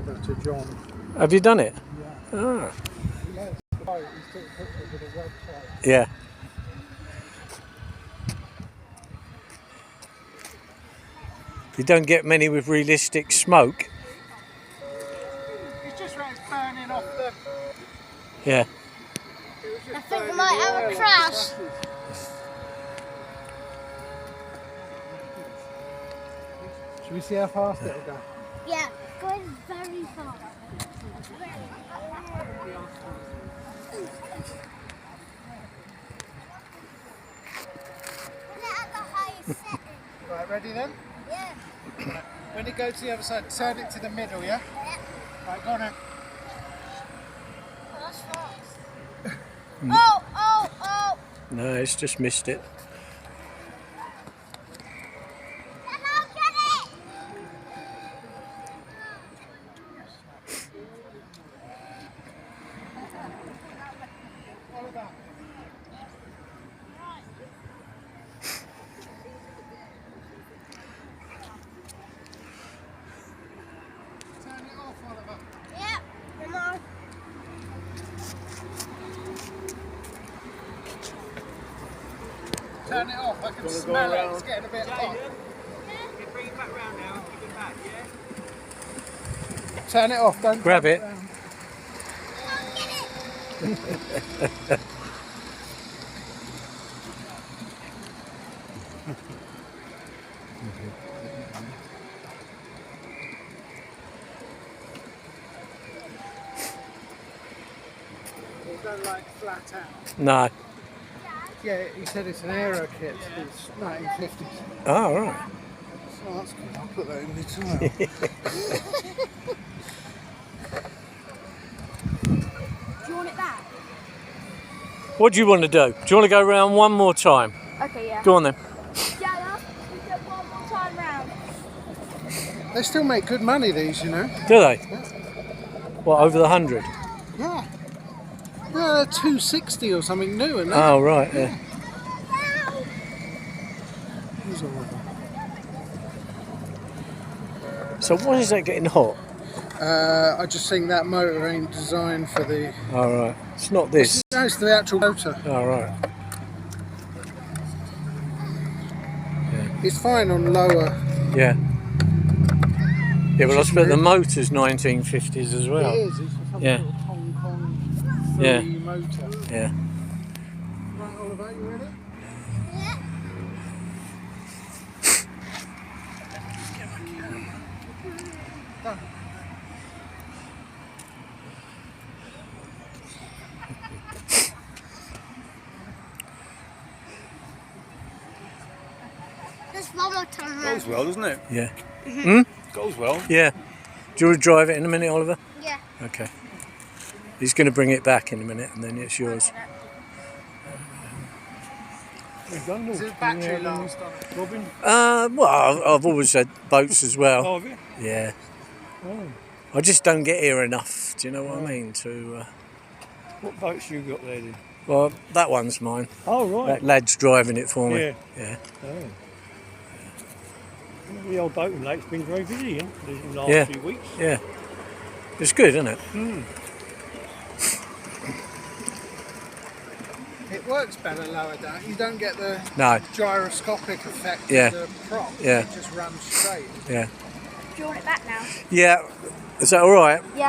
over to John. Have you done it? Yeah. Ah. He knows the boat. He's took pictures of the website. Yeah. You don't get many with realistic smoke. It's just when it's burning off the... Yeah. I think we might have a crash. Should we see how fast it'll go? Yeah, going very fast. At the highest setting. Right, ready then? Yeah. Right. When it goes to the other side, turn it to the middle, yeah? Yeah. Right, go on then. Oh, that's fast. Oh! No, it's just missed it. Come on, get it! Oliver. Turn it off, Oliver. Yeah, come on. Turn it off, I can smell it, it's getting a bit hot. Bring it back round now. Keep it back, yeah? Turn it off, don't Grab turn it. round. Come on, get it! We don't like flat out. No. Yeah, he said it's an aero kit, it's 1950s. Oh, right. So that's good, I'll put that in the tile. Do you want it back? What do you want to do? Do you want to go round one more time? Okay, yeah. Go on then. Yeah, we go one more time round. They still make good money, these, you know. Do they? Yeah. What, over the 100? Yeah. No, they're 260 or something new, isn't they? Oh, right, yeah. Who's Oliver? So why is that getting hot? I just think that motor ain't designed for the... Oh, right. It's not this. No, it's the actual motor. Oh, right. It's fine on lower. Yeah. Yeah, but I suppose the motor's 1950s as well. It is. It's some Yeah. sort of Hong Kong free Yeah. motor. Yeah. Right, Oliver, you ready? Yeah. Go. Just one more time round. Goes well, doesn't it? Yeah. Goes well. Yeah. Do you want to drive it in a minute, Oliver? Yeah. Okay. He's going to bring it back in a minute and then it's yours. Is the battery last on it? Robin? Well, I've always had boats as well. Oh, have you? Yeah. Oh. I just don't get here enough, do you know what I mean? To What boats you got there then? Well, that one's mine. Oh, right. That lad's driving it for me. Yeah. Yeah. Oh. The old boating lake's been very busy in the last Yeah. few weeks. Yeah. It's good, isn't it? It works better lower down. You don't get the No. gyroscopic effect Yeah. of the prop. Yeah. It just runs straight. Yeah. Do you want it back now? Yeah. Is that all right? Yeah.